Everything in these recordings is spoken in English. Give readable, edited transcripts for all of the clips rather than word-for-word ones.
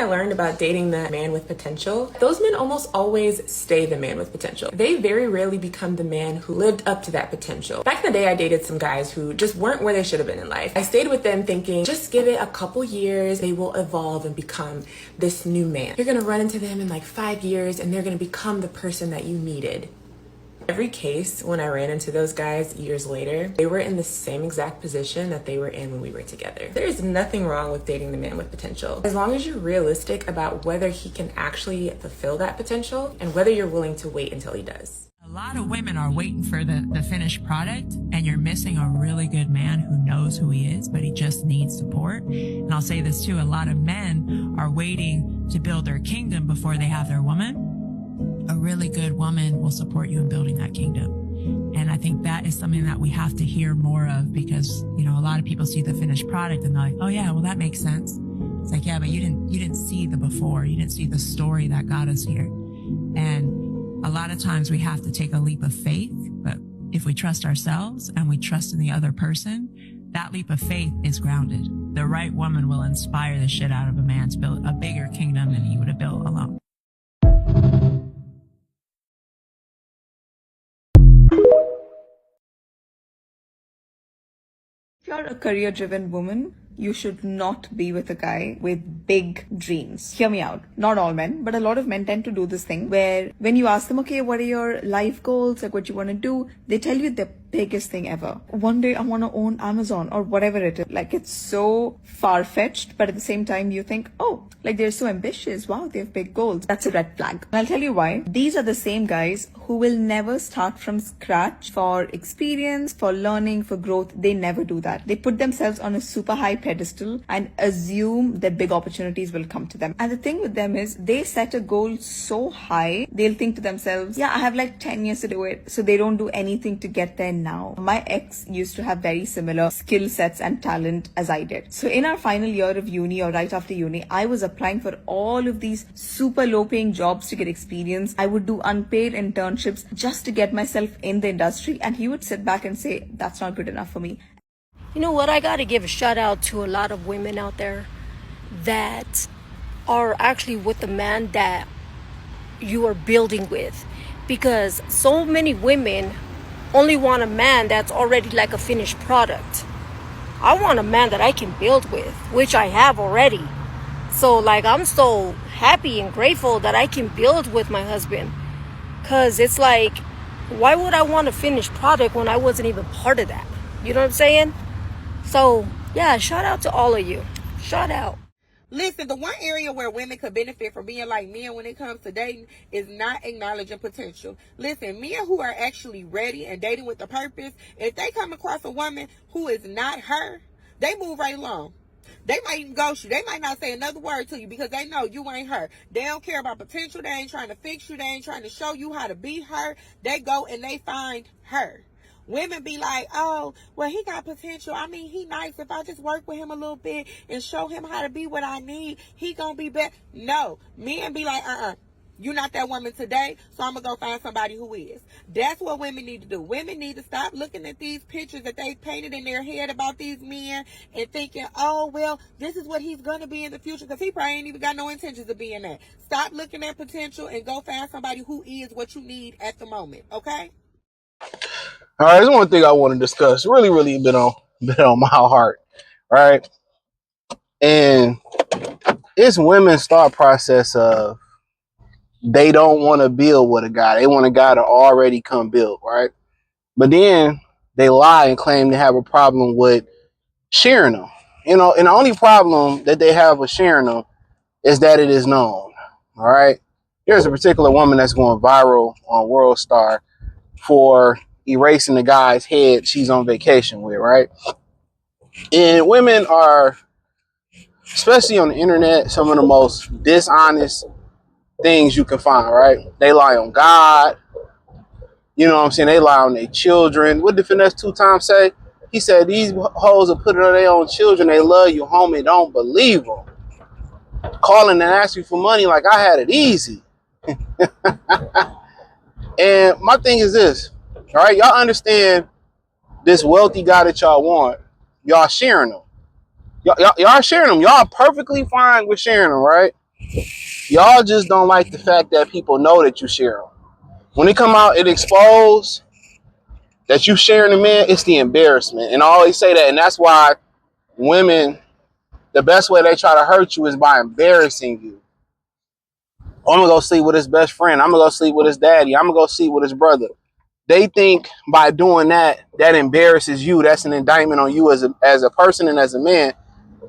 learned about dating the man with potential, those men almost always stay the man with potential. They very rarely become the man who lived up to that potential. Back in the day, I dated some guys who just weren't where they should have been in life. I stayed with them thinking, just give it a couple years, they will evolve and become this new man. You're gonna run into them in like 5 years and they're gonna become the person that you needed. Every case, when I ran into those guys years later, they were in the same exact position that they were in when we were together. There is nothing wrong with dating the man with potential, as long as you're realistic about whether he can actually fulfill that potential and whether you're willing to wait until he does. A lot of women are waiting for the finished product, and you're missing a really good man who knows who he is, but he just needs support. And I'll say this too, a lot of men are waiting to build their kingdom before they have their woman. A really good woman will support you in building that kingdom. And I think that is something that we have to hear more of, because, you know, a lot of people see the finished product and they're like, oh yeah, well, that makes sense. It's like, yeah, but you didn't see the before. You didn't see the story that got us here. And a lot of times we have to take a leap of faith, but if we trust ourselves and we trust in the other person, that leap of faith is grounded. The right woman will inspire the shit out of a man to build a bigger kingdom than he would have built alone. If you're a career-driven woman, you should not be with a guy with big dreams. Hear me out. Not all men, but a lot of men tend to do this thing where when you ask them, okay, what are your life goals? Like what you want to do? They tell you the biggest thing ever. One day I want to own Amazon or whatever it is. Like it's so far-fetched, but at the same time you think, oh, like they're so ambitious. Wow, they have big goals. That's a red flag. And I'll tell you why. These are the same guys who will never start from scratch for experience, for learning, for growth. They never do that. They put themselves on a super high pedestal and assume that big opportunities will come to them. And the thing with them is they set a goal so high, they'll think to themselves, yeah, I have like 10 years to do it. So they don't do anything to get there now. My ex used to have very similar skill sets and talent as I did. So in our final year of uni or right after uni, I was applying for all of these super low paying jobs to get experience. I would do unpaid internships just to get myself in the industry. And he would sit back and say, that's not good enough for me. You know what? I got to give a shout out to a lot of women out there that are actually with the man that you are building with, because so many women only want a man that's already like a finished product. I want a man that I can build with, which I have already. So like I'm so happy and grateful that I can build with my husband, because it's like, why would I want a finished product when I wasn't even part of that? You know what I'm saying? So, yeah, shout out to all of you. Shout out. Listen, the one area where women could benefit from being like men when it comes to dating is not acknowledging potential. Listen, men who are actually ready and dating with a purpose, if they come across a woman who is not her, they move right along. They might even ghost you. They might not say another word to you because they know you ain't her. They don't care about potential. They ain't trying to fix you. They ain't trying to show you how to be her. They go and they find her. Women be like, oh, well, he got potential. I mean, he nice. If I just work with him a little bit and show him how to be what I need, he gonna be better. No, men be like, you're not that woman today, so I'm gonna go find somebody who is. That's what women need to do. Women need to stop looking at these pictures that they painted in their head about these men and thinking, oh, well, this is what he's gonna be in the future, because he probably ain't even got no intentions of being that. Stop looking at potential and go find somebody who is what you need at the moment, okay? All right, there's one thing I want to discuss. Really been on my heart, right? And it's women's thought process of they don't want to build with a guy. They want a guy to already come build, right? But then they lie and claim they have a problem with sharing them. You know, and the only problem that they have with sharing them is that it is known, all right? There's a particular woman that's going viral on World Star for erasing the guy's head she's on vacation with, right? And women are, especially on the internet, some of the most dishonest things you can find, right? They lie on God. You know what I'm saying? They lie on their children. What did Finesse 2 Times say? He said, these hoes are putting on their own children. They love you, homie. Don't believe them. Calling and asking for money like I had it easy. And my thing is this. All right, y'all understand this wealthy guy that y'all want. Y'all sharing them. Y'all sharing them. Y'all perfectly fine with sharing them, right? Y'all just don't like the fact that people know that you share them. When it come out, it expose that you sharing the men. It's the embarrassment, and I always say that, and that's why women, the best way they try to hurt you is by embarrassing you. I'm gonna go sleep with his best friend. I'm gonna go sleep with his daddy. I'm gonna go sleep with his brother. They think by doing that, that embarrasses you. That's an indictment on you as a person and as a man,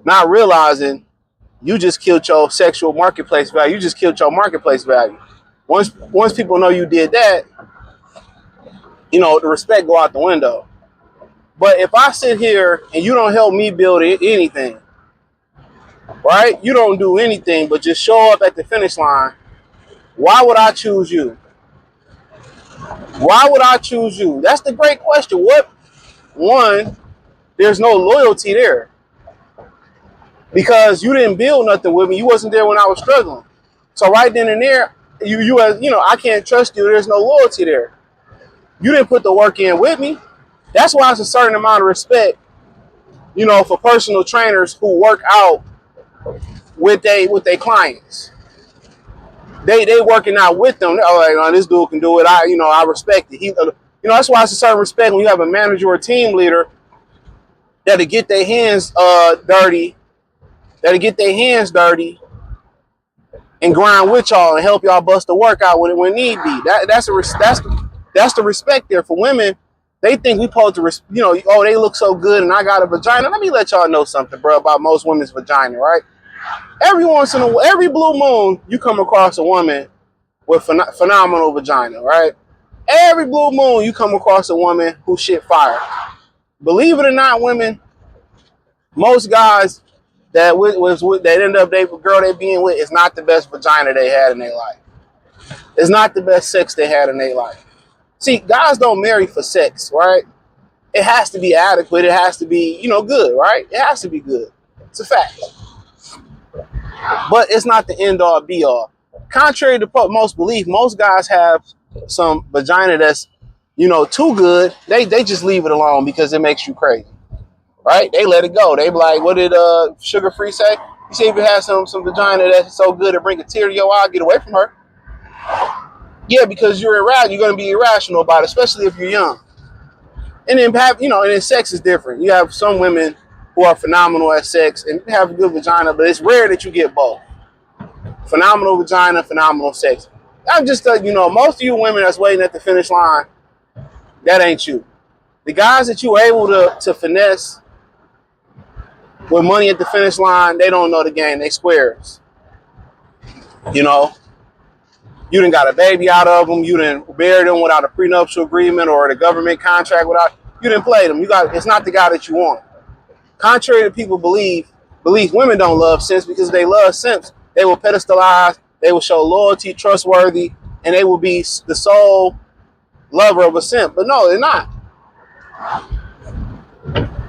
not realizing you just killed your sexual marketplace value. You just killed your marketplace value. Once people know you did that, the respect go out the window. But if I sit here and you don't help me build anything, right? You don't do anything but just show up at the finish line. Why would I choose you? Why would I choose you? That's the great question. One, there's no loyalty there because you didn't build nothing with me. You wasn't there when I was struggling. So right then and there, I can't trust you. There's no loyalty there. You didn't put the work in with me. That's why it's a certain amount of respect, for personal trainers who work out with their clients. They working out with them. They're like, oh, this dude can do it. I respect it. That's why it's a certain respect when you have a manager or a team leader that'll get their hands dirty, and grind with y'all and help y'all bust the workout when need be. That's the respect there. For women, they think we supposed to, oh, they look so good and I got a vagina. Let me let y'all know something, bro, about most women's vagina, right? Every blue moon, you come across a woman with phenomenal vagina, right? Every blue moon, you come across a woman who shit fire. Believe it or not, women, most guys that end up girl they being with is not the best vagina they had in their life. It's not the best sex they had in their life. See, guys don't marry for sex, right? It has to be adequate. It has to be, good, right? It has to be good. It's a fact. But it's not the end all be all. Contrary to most belief, most guys have some vagina that's, too good. They just leave it alone because it makes you crazy, right? They let it go. They be like, what did Sugar Free say? You see, if you have some vagina that's so good it bring a tear to your eye, get away from her. Yeah, because you're irrational. You're going to be irrational about it, especially if you're young. And then and then sex is different. You have some women who are phenomenal at sex and have a good vagina, but it's rare that you get both. Phenomenal vagina, phenomenal sex. I'm just most of you women that's waiting at the finish line, that ain't you. The guys that you were able to finesse with money at the finish line, they don't know the game. They squares. You done got a baby out of them. You done buried them without a prenuptial agreement or the government contract you didn't play them. It's not the guy that you want. Contrary to people believe women don't love simps because they love simps. They will pedestalize, they will show loyalty, trustworthy, and they will be the sole lover of a simp. But no, they're not.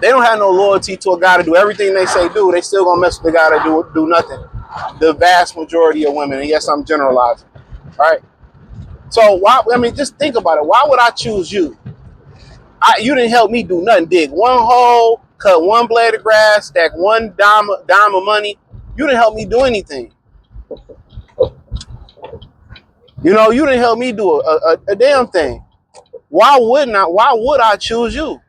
They don't have no loyalty to a guy to do everything they say do. They still gonna mess with the guy that do nothing. The vast majority of women, and yes, I'm generalizing. Right? So just think about it. Why would I choose you? You didn't help me do nothing. Dig one hole, cut one blade of grass, stack one dime of money. You didn't help me do anything. You didn't help me do a damn thing. Why would I choose you?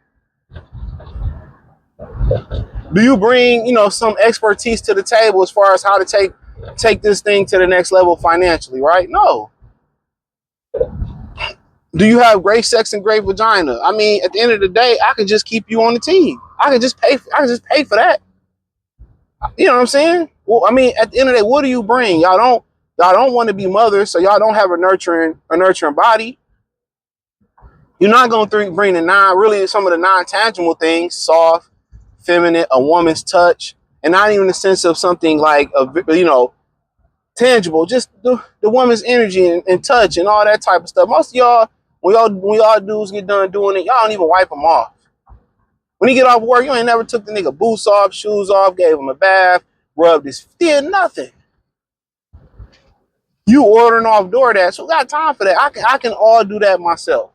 Do you bring, some expertise to the table as far as how to take this thing to the next level financially, right? No. Do you have great sex and great vagina? I mean, at the end of the day, I can just keep you on the team. I can just pay for that. You know what I'm saying? Well, I mean, at the end of the day, what do you bring? Y'all don't want to be mothers, so y'all don't have a nurturing body. You're not going to bring some of the non-tangible things, soft, feminine, a woman's touch, and not even the sense of something like tangible, just the woman's energy and touch and all that type of stuff. Most of y'all, when y'all dudes get done doing it, y'all don't even wipe them off. When he get off work, you ain't never took the nigga boots off, shoes off, gave him a bath, rubbed his, did nothing. You ordering off DoorDash, so got time for that. I can all do that myself.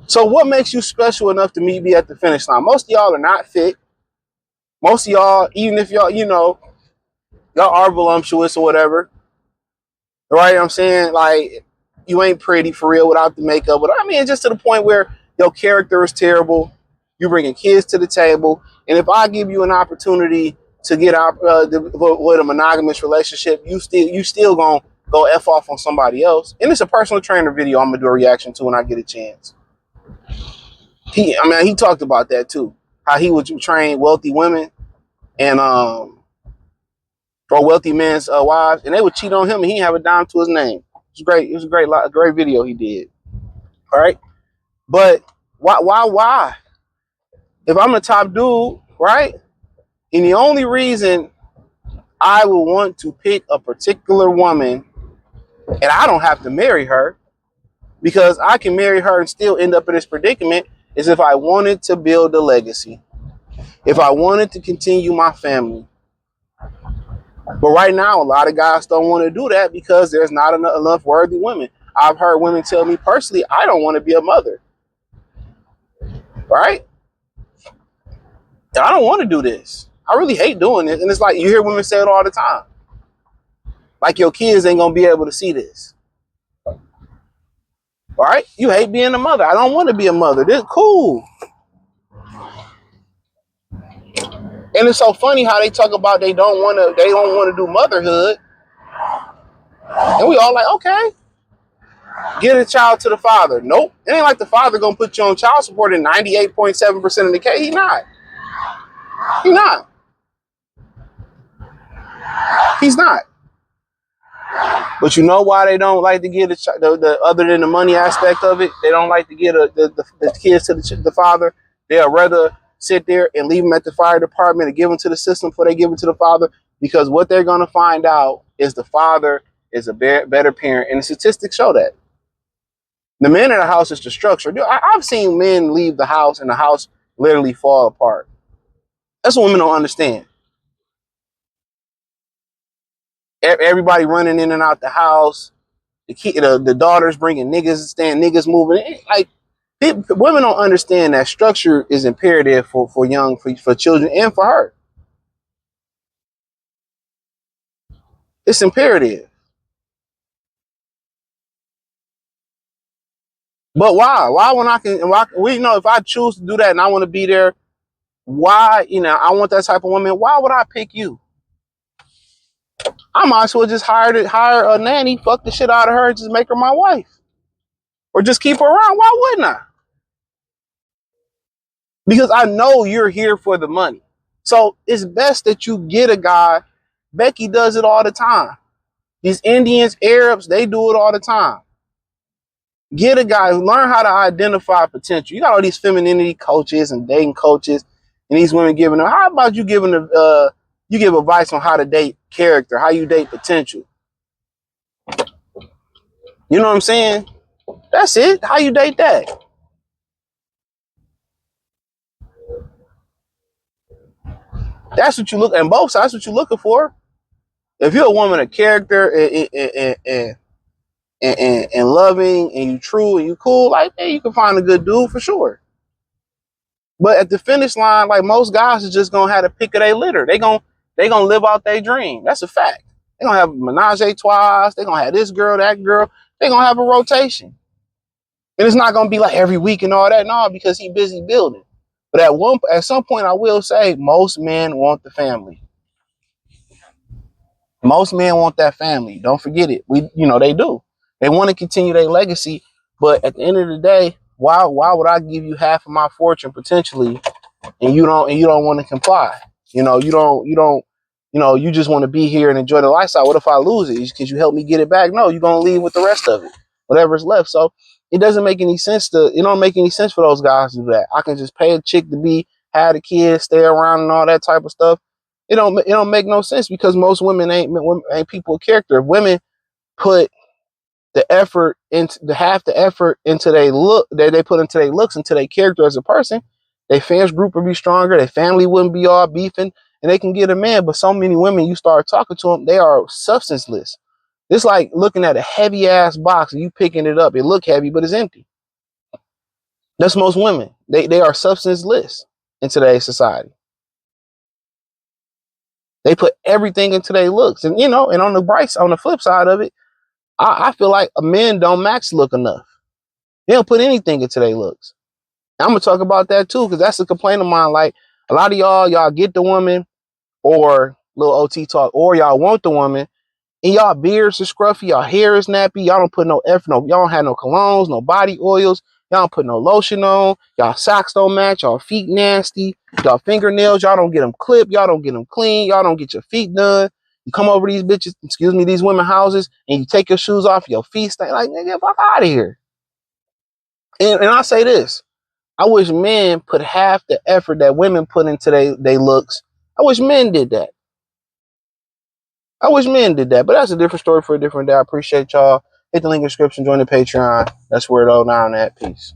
So what makes you special enough to meet me at the finish line? Most of y'all are not fit. Most of y'all, even if y'all y'all are voluptuous or whatever, right? I'm saying, like, you ain't pretty for real without the makeup. But I mean, just to the point where your character is terrible. You bringing kids to the table, and if I give you an opportunity to get out with a monogamous relationship, you still gonna go F off on somebody else. And it's a personal trainer video I'm gonna do a reaction to when I get a chance. He talked about that too, how he would train wealthy women and or wealthy men's wives, and they would cheat on him, and he didn't have a dime to his name. It was great. It was a great video he did. All right, but why? If I'm a top dude, right, and the only reason I would want to pick a particular woman, and I don't have to marry her, because I can marry her and still end up in this predicament, is if I wanted to build a legacy, if I wanted to continue my family. But right now, a lot of guys don't want to do that because there's not enough worthy women. I've heard women tell me personally, I don't want to be a mother, right? I don't want to do this. I really hate doing it. And it's like, you hear women say it all the time. Like, your kids ain't going to be able to see this. All right? You hate being a mother. I don't want to be a mother. This cool. And it's so funny how they talk about they don't want to do motherhood. And we all like, okay, get a child to the father. Nope. It ain't like the father going to put you on child support in 98.7% of the case. He not. He's not. But you know why they don't like to get the other than the money aspect of it? They don't like to get the kids to the father. They'll rather sit there and leave them at the fire department and give them to the system before they give them to the father, because what they're going to find out is the father is a better parent, and the statistics show that. The man in the house is the structure. I've seen men leave the house and the house literally fall apart. That's what women don't understand. Everybody running in and out the house. The daughters bringing niggas, niggas moving. Like, women don't understand that structure is imperative for children and for her. It's imperative. But why? Why when if I choose to do that and I want to be there, why, I want that type of woman, why would I pick you? I might as well just hire a nanny, fuck the shit out of her, and just make her my wife. Or just keep her around. Why wouldn't I? Because I know you're here for the money. So it's best that you get a guy. Becky does it all the time. These Indians, Arabs, they do it all the time. Get a guy who learn how to identify potential. You got all these femininity coaches and dating coaches, and these women giving them. How about you giving you give advice on how to date character, how you date potential? You know what I'm saying? That's it. How you date that? That's what you look at both sides. That's what you're looking for. If you're a woman of character and loving and you true and you cool, like, hey, you can find a good dude for sure. But at the finish line, like, most guys are just gonna have to pick of their litter. They gonna live out their dream. That's a fact. They gonna have menage a trois. They gonna have this girl, that girl. They gonna have a rotation. And it's not gonna be like every week and all that. No, because he busy building. But at some point, I will say most men want the family. Most men want that family. Don't forget it. They do. They want to continue their legacy. But at the end of the day, why would I give you half of my fortune potentially, and you don't want to comply? You just want to be here and enjoy the lifestyle. What if I lose it? Because you help me get it back? No, you're gonna leave with the rest of it, whatever's left. So it doesn't make any sense it don't make any sense for those guys to do that. I can just pay a chick to have the kids, stay around and all that type of stuff. It don't make no sense, because most women ain't people of character. If women put the effort into the effort into their look that they put into their looks, into their character as a person, their fans group would be stronger, their family wouldn't be all beefing, and they can get a man. But so many women, you start talking to them, they are substanceless. It's like looking at a heavy ass box and you picking it up. It look heavy, but it's empty. That's most women. They are substanceless in today's society. They put everything into their looks. And, and on the flip side of it, I feel like men don't max look enough. They don't put anything into their looks. I'm going to talk about that too, because that's a complaint of mine. Like, a lot of y'all get the woman, or little OT talk, or y'all want the woman, and y'all beards are scruffy, y'all hair is nappy, y'all don't put no effort, y'all don't have no colognes, no body oils, y'all don't put no lotion on, y'all socks don't match, y'all feet nasty, y'all fingernails, y'all don't get them clipped, y'all don't get them clean, y'all don't get your feet done. You come over these these women houses, and you take your shoes off, your feet stink. Like, nigga, fuck out of here. And I say this, I wish men put half the effort that women put into they looks. I wish men did that. But that's a different story for a different day. I appreciate y'all. Hit the link in the description, join the Patreon. That's where it all down at. Peace.